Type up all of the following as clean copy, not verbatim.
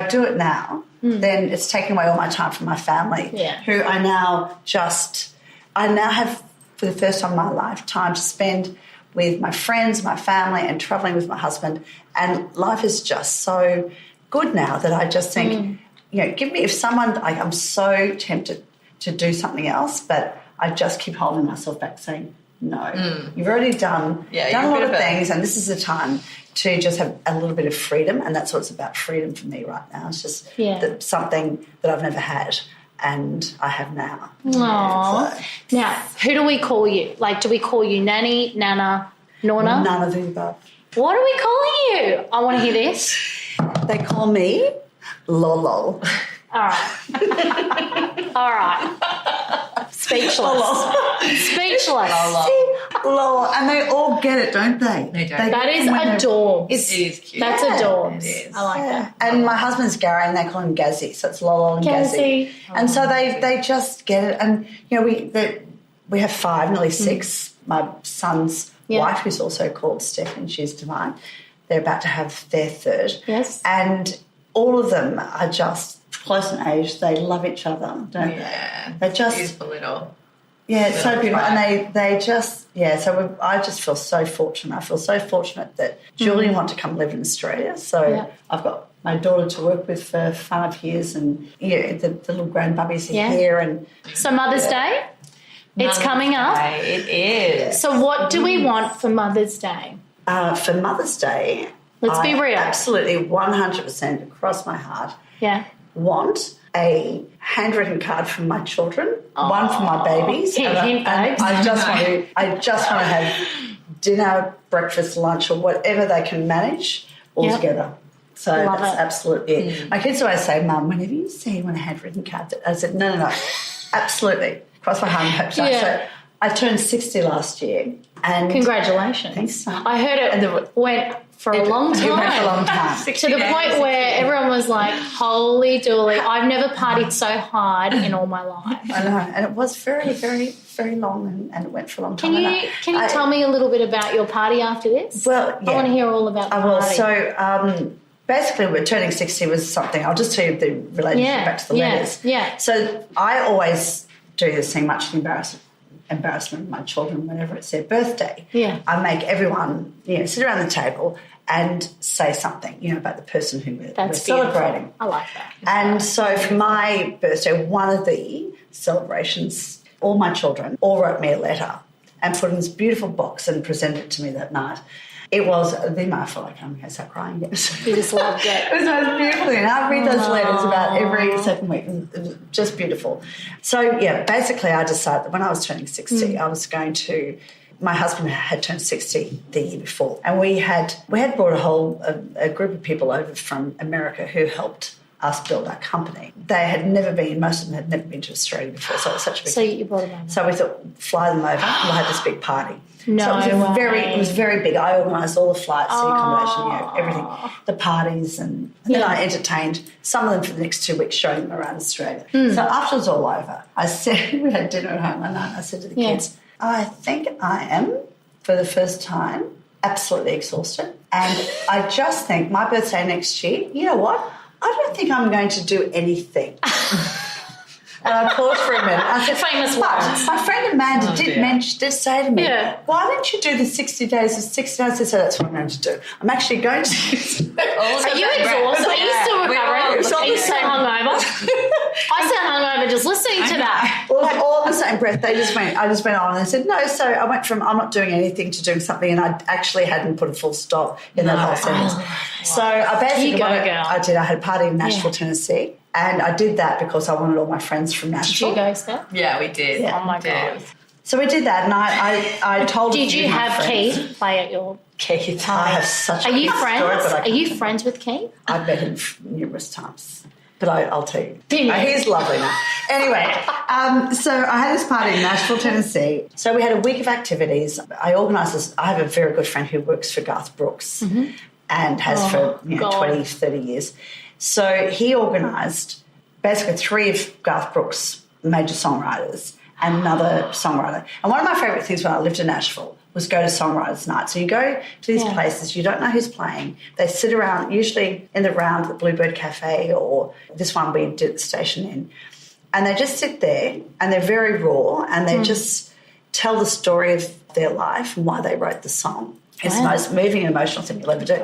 do it now, then it's taking away all my time from my family, who I now have, for the first time in my life, time to spend with my friends, my family, and travelling with my husband. And life is just so good now that I just think, if someone, I'm so tempted to do something else, but I just keep holding myself back saying, no, you've already done a lot of things, and this is the time to just have a little bit of freedom, and that's what it's about, freedom for me right now. It's just something that I've never had, and I have now. Aww. So. Now, who do we call you? Like, do we call you Nanny, Nana, Norna? None of the above. What are we calling you? I want to hear this. They call me Lolo. All right. All right. Speechless. Speechless. Lolo. And they all get it, don't they? They don't. That is adorbs. It is cute. That's adorbs. It is. I like that. And my husband's Gary, and they call him Gazzy, so it's Lolo and Gazzy. And so they just get it. And, we have 5, nearly 6. My son's wife, who's also called Steph, and she's divine. They're about to have their 3rd. Yes. And all of them are just close in age. They love each other, don't they? Yeah. They just... Beautiful little... Yeah, it's so beautiful. And they just... Yeah, so I just feel so fortunate. I feel so fortunate that Julie wanted to come live in Australia. So I've got my daughter to work with for 5 years, and, the little grandbubbies are here. And so Mother's Day? It's coming up. It is. So what do we want for Mother's Day? For Mother's Day... Let's be real. Absolutely 100% across my heart. Yeah. Want a handwritten card from my children, one for my babies. I just want to have dinner, breakfast, lunch, or whatever they can manage all together. So that's absolutely it. My kids always say, Mum, whenever you say you want a handwritten card, I said, no, absolutely. Cross my heart and hope so. So I turned 60 last year. And congratulations. Thanks. I heard it went for a long time. It went for a long time. To the point where everyone was like, holy dooly, I've never partied so hard in all my life. I know. And it was very, very, very long, and it went for a long time. Can you tell me a little bit about your party after this? Well, yeah. I want to hear all about the party. I will. So basically, we're turning 60 was something. I'll just tell you the relationship back to the letters. Yeah. So I always do this thing, much to embarrassment of my children whenever it's their birthday. Yeah. I make everyone, sit around the table and say something, about the person who we're celebrating. I like that. And so for my birthday, one of the celebrations, all my children all wrote me a letter and put it in this beautiful box and presented it to me that night. It was I feel like I'm going to start crying. You just loved it. It was the most beautiful thing. And I read those letters about every second week. It was just beautiful. So, basically I decided that when I was turning 60, I was going to... My husband had turned 60 the year before, and we had brought a group of people over from America who helped us build our company. They had never been, most of them had never been to Australia before, so it was such a big... So you brought them over. So we thought, fly them over, and we'll have this big party. No so it was very big. I organised all the flights, the accommodation, everything, the parties, and then I entertained some of them for the next 2 weeks, showing them around Australia. So after it was all over, I said, we had dinner at home one night, I said to the kids, I think I am, for the first time, absolutely exhausted. And I just think my birthday next year, you know what? I don't think I'm going to do anything. And I paused for a minute. I said, famous words. My friend Amanda did say to me, why don't you do the 60 days? I said, that's what I'm going to do. I'm actually going to do it. Are you exhausted? Are you still recovering? Are you still hungover? I said hungover just listening to that. Well, all in the same breath, I just went on and they said, no. So I went from I'm not doing anything to doing something, and I actually hadn't put a full stop in that whole sentence. So I basically I had a party in Nashville, Tennessee. And I did that because I wanted all my friends from Nashville. Did you go, Steph? Yeah, we did. Yeah. Oh, my God. So we did that, and I told Did you have Keith play at your Keith? I have such a Are you friends? story, Are you friends with Keith? I've met him numerous times, but I'll tell you. Didn't he's lovely now. Anyway, so I had this party in Nashville, Tennessee. So we had a week of activities. I organised this. I have a very good friend who works for Garth Brooks and has for 20, 30 years. So he organised basically 3 of Garth Brooks' major songwriters and another songwriter. And one of my favourite things when I lived in Nashville was go to songwriters' night. So you go to these places, you don't know who's playing. They sit around, usually in the round at the Bluebird Cafe, or this one we did at the Station Inn, and they just sit there and they're very raw and they just tell the story of their life and why they wrote the song. It's the most moving and emotional thing you'll ever do.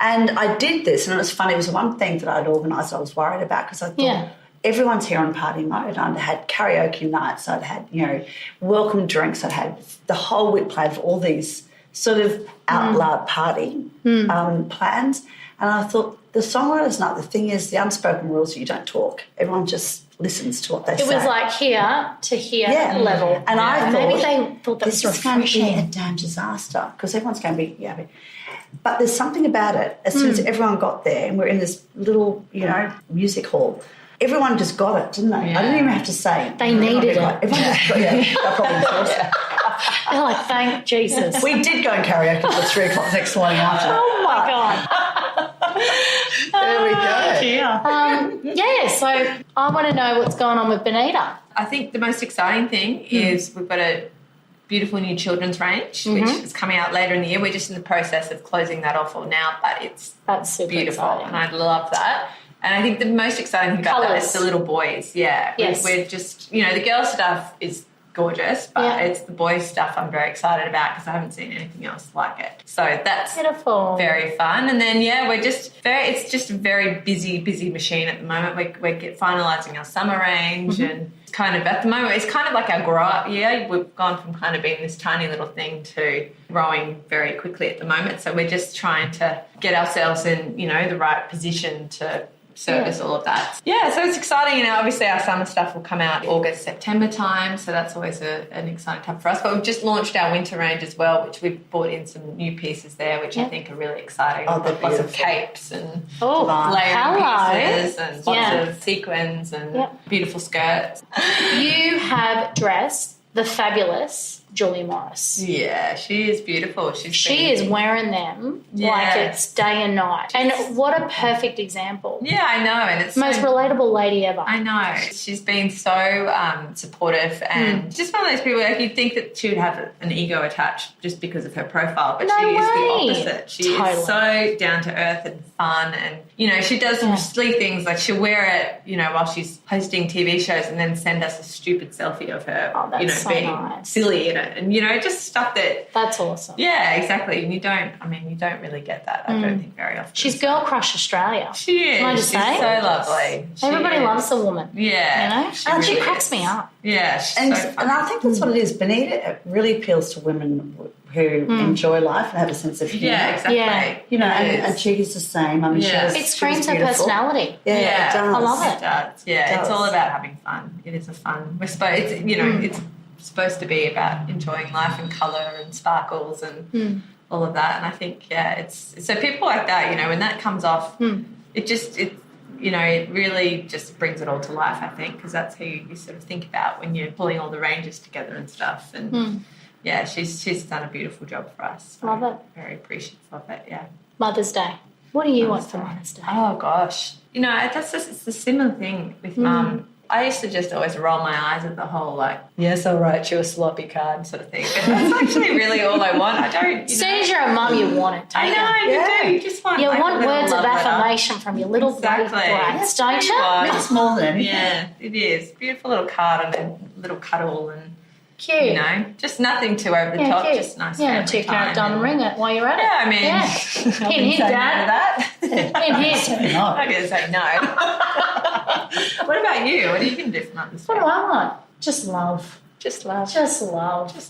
And I did this, and it was funny. It was one thing that I'd organised I was worried about, because I thought everyone's here on party mode. I'd had karaoke nights. I'd had, welcome drinks. I'd had the whole week planned for all these sort of out loud party plans. And I thought, the songwriters' night, the thing is, the unspoken rules, you don't talk. Everyone just listens to what they say. It was like here to here level. And I thought, maybe they thought that this was going to be a damn disaster, because everyone's going to be, But there's something about it. As soon as everyone got there, and we're in this little, music hall, everyone just got it, didn't they? I didn't even have to say. They needed it. Everyone just got it. Probably They're like, thank Jesus. We did go and karaoke till 3 o'clock next morning after. Oh, my God. There we go. So I want to know what's going on with Bonita. I think the most exciting thing is we've got a beautiful new children's range, which is coming out later in the year. We're just in the process of closing that off all now, but that's super beautiful, exciting. and I love that. And I think the most exciting thing about that is the little boys. Yeah, we're just, the girl stuff is gorgeous, but it's the boys stuff I'm very excited about, because I haven't seen anything else like it. So that's beautiful, very fun. And then it's just a very busy machine at the moment. We're finalising our summer range, and kind of at the moment it's kind of like our grow up year. We've gone from kind of being this tiny little thing to growing very quickly at the moment. So we're just trying to get ourselves in, the right position to service all of that. Yeah, so it's exciting. Obviously our summer stuff will come out August, September time, so that's always an exciting time for us. But we've just launched our winter range as well, which we've brought in some new pieces there, which I think are really exciting. Oh, we've got lots of capes and layering pieces and lots of sequins and beautiful skirts. You have dressed the fabulous Julie Morris. Yeah, she is beautiful. She is wearing them like it's day and night. And what a perfect example. Yeah, I know. And it's most relatable lady ever. I know. She's been so supportive, and just one of those people, like, you'd think that she would have an ego attached just because of her profile, but she is the opposite. She is so down to earth and fun, and she does some silly things, like she'll wear it, while she's hosting TV shows, and then send us a stupid selfie of her, so being nice. silly in it, and just stuff that's awesome. Yeah, exactly. And you don't really get that. I don't think very often. She's girl crush Australia. She is. Can I just say? She's so lovely. Everybody loves the woman. Yeah, she cracks me up. Yeah, she's so funny. And I think that's what it is. Bonita really appeals to women who enjoy life and have a sense of humour. Yeah, exactly. Yeah. And Cheeky's the same. It screams her personality. Yeah, it does. I love it. It does. Yeah, it's all about having fun. It is a fun. We're supposed, it's supposed to be about enjoying life and colour and sparkles and all of that. And I think, it's so people like that, when that comes off, it really just brings it all to life, I think, because that's who you sort of think about when you're pulling all the ranges together and stuff. And she's done a beautiful job for us. So love it. Very appreciative of it. Yeah. Mother's Day. What do you want for Mother's Day? Oh gosh, it's a similar thing with Mum. I used to just always roll my eyes at the whole, yes, I'll write you a sloppy card sort of thing. But that's actually really all I want. I don't. As soon as you're a mum, you want it. I know, you do. You just want. You want words of affirmation from your little brats, don't you? It's more than anything. Yeah, it is. Beautiful little card and a little cuddle and. Cute. Just nothing too over the top, just nice. Yeah, a 2-carat diamond ring it while you're at it. Yeah, I mean, hint, Dad. Hint. I'm going to say no. What about you? What are you going to do for Mother's Day? What do I want? Just love. Just love. I love it.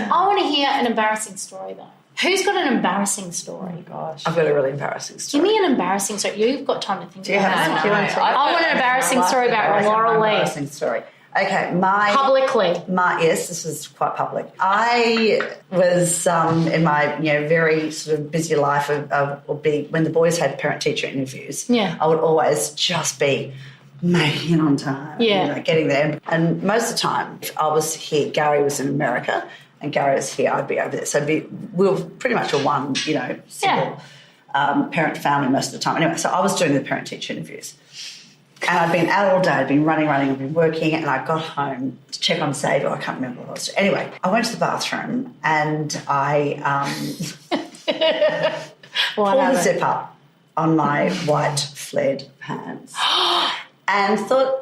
I want to hear an embarrassing story, though. Who's got an embarrassing story? Oh, gosh. I've got a really embarrassing story. Give me an embarrassing story. You've got time to think about it. I want an embarrassing story about Lorilie. Embarrassing story. Okay, yes, this was quite public. I was in my very sort of busy life when the boys had parent-teacher interviews. Yeah, I would always just be making it on time. Yeah, getting there. And most of the time, if I was here, Gary was in America, and Gary was here, I'd be over there. So we were pretty much a one, single parent family most of the time. Anyway, so I was doing the parent-teacher interviews. And I'd been out all day, I'd been running, I'd been working, and I got home to check on Xavier. I can't remember what I was doing. Anyway, I went to the bathroom and I pulled the zip up on my white flared pants and thought,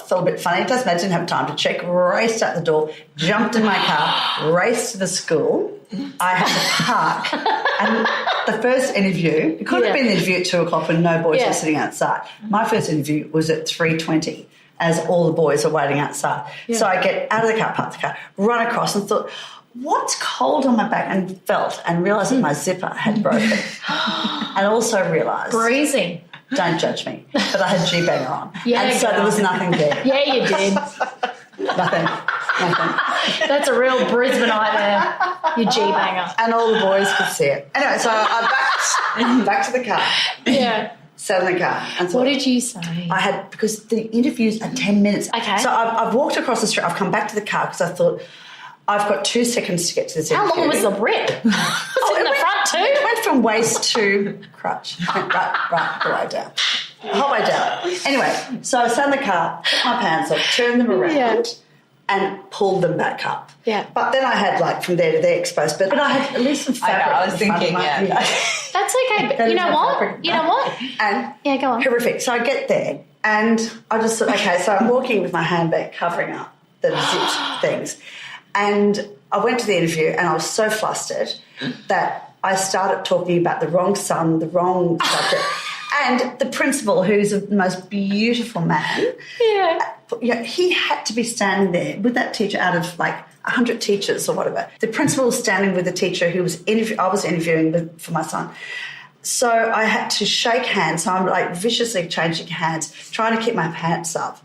felt a bit funny. It doesn't matter, I didn't have time to check. Raced out the door, jumped in my car, raced to the school. I had to park. And the first interview, it could have been the interview at 2 o'clock when no boys were sitting outside. My first interview was at 3:20 as all the boys are waiting outside. Yeah. So I get out of the car, park the car, run across and thought, what's cold on my back? And felt and realised that my zipper had broken. And also realised. Breezing. Don't judge me. But I had G-banger on. Yeah, and so there was nothing there. Yeah, you did. Nothing. That's a real Brisbaneite there. Your G-banger. And all the boys could see it. Anyway, so I back to the car. Yeah. Sat in the car. And what did you say? I had, because the interview's are 10 minutes. Okay. So I've walked across the street. I've come back to the ar because I thought, I've got 2 seconds to get to this interview. How long was the rip? Was it in the front too? It went from waist to crotch. Right, the way down. The whole way down. Anyway, so I sat in the car, took my pants off, turned them around and pulled them back up. Yeah. But then I had, like, from there to there exposed. But I had at least some fabric. I was thinking, That's okay. But you know what? You know what? And yeah, go on. Horrific. So I get there and I just thought, okay, so I'm walking with my handbag covering up the zipped things. And I went to the interview and I was so flustered that I started talking about the wrong son, the wrong subject. And the principal, who's the most beautiful man, he had to be standing there with that teacher out of like 100 teachers or whatever. The principal was standing with the teacher who was I was interviewing for my son. So I had to shake hands. So I'm like viciously changing hands, trying to keep my pants up.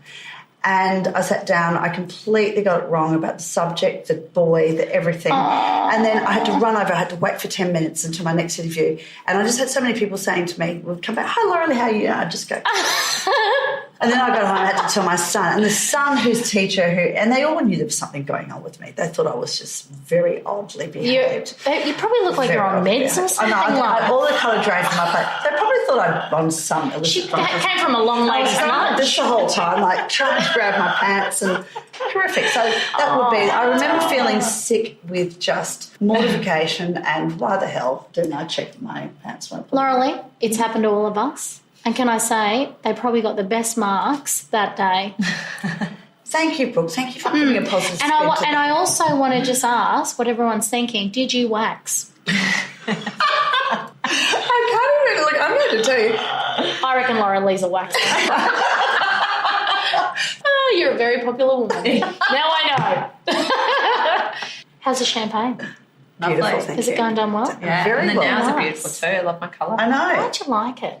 And I sat down. I completely got it wrong about the subject, the boy, the everything. Aww. And then I had to run over. I had to wait for 10 minutes until my next interview. And I just had so many people saying to me, would come back, hi, Lorilie, how are you? And I'd just go. And then I got home and I had to tell my son. And the son whose teacher and they all knew there was something going on with me. They thought I was just very oddly behaved. You probably look like you're on meds or something. I know. All the colour drained from my face. They probably thought I'd on some. She came from a long way lunch. Just the whole time, like trying to grab my pants and horrific. So that would be. I remember feeling sick with just mortification and why the hell didn't I check my pants when I put Lorilie, it's happened to all of us. And can I say, they probably got the best marks that day. Thank you, Brooke. Thank you for giving a positive spin. And I also want to just ask what everyone's thinking. Did you wax? I can't even look. I'm going to tell you. I reckon Lorilie's a waxer. Oh, you're a very popular woman. Now I know. How's the champagne? Beautiful, thank Has you. it gone done well? Yeah, very and the well. nails are beautiful too. I love my colour. I know. How'd you like it?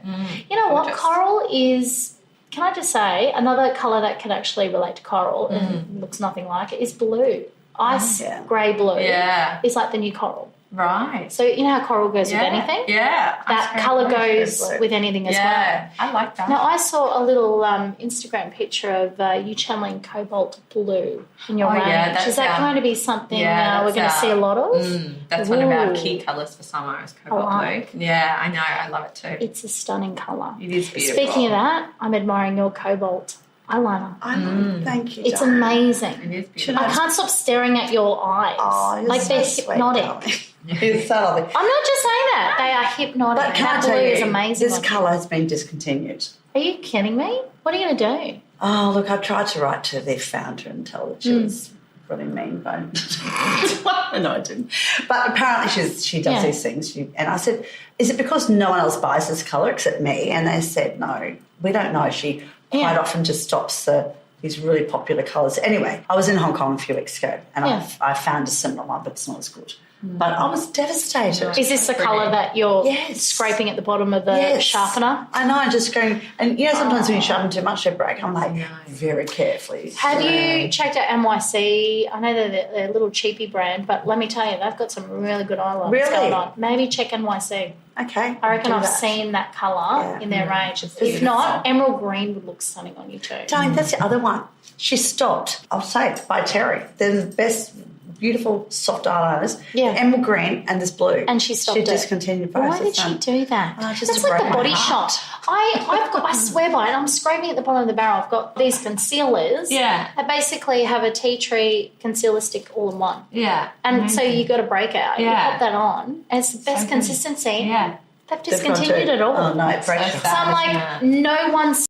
You know what? Coral is, can I just say, another colour that can actually relate to coral and looks nothing like it is blue. Ice grey blue is like the new coral. Right. So you know how coral goes with anything? Yeah. That colour goes with anything as well. Yeah, I like that. Now, I saw a little Instagram picture of you channeling cobalt blue in your range. Yeah, is that going to be something we're going to see a lot of? That's one of our key colours for summer is cobalt blue. Yeah, I know. I love it too. It's a stunning colour. It is beautiful. Speaking of that, I'm admiring your cobalt eyeliner. Thank you. It's amazing. It is beautiful. I can't stop staring at your eyes. Oh, you're like so they're sweet, hypnotic. It's so lovely. I'm not just saying that. They are hypnotic. But can that I tell blue you, is amazing. this colour has been discontinued. Are you kidding me? What are you going to do? Oh, look, I tried to write to their founder and tell her she was really mean, but no, I didn't. But apparently she does these things. And I said, is it because no one else buys this colour except me? And they said, no, we don't know. She quite often just stops these really popular colours. Anyway, I was in Hong Kong a few weeks ago and I found a similar one, but it's not as good. But I was devastated. Is this the colour that you're scraping at the bottom of the sharpener? I know, just going, and you know, sometimes when you sharpen too much, they break. I'm like, very carefully. Have you checked out NYC? I know they're a little cheapy brand, but let me tell you, they've got some really good eyeliners going on. Maybe check NYC. Okay. I reckon I've seen that colour in their range. If not, emerald green would look stunning on you too. Darling, that's the other one. She stopped. I'll say it, by Terry. They're the best beautiful soft eyeliners, Yeah. emerald green and this blue. And she stopped it. She discontinued both. Why did she do that? Just That's to like break the my Body heart. Shop. I swear by it. I'm scraping at the bottom of the barrel. I've got these concealers. Yeah. I basically have a tea tree concealer stick all in one. Yeah. And so you got to break out. Yeah. You pop that on. And it's the best consistency. Yeah. They've discontinued it all. Oh, no, it breaks So your So I'm sad, like, isn't it? no one's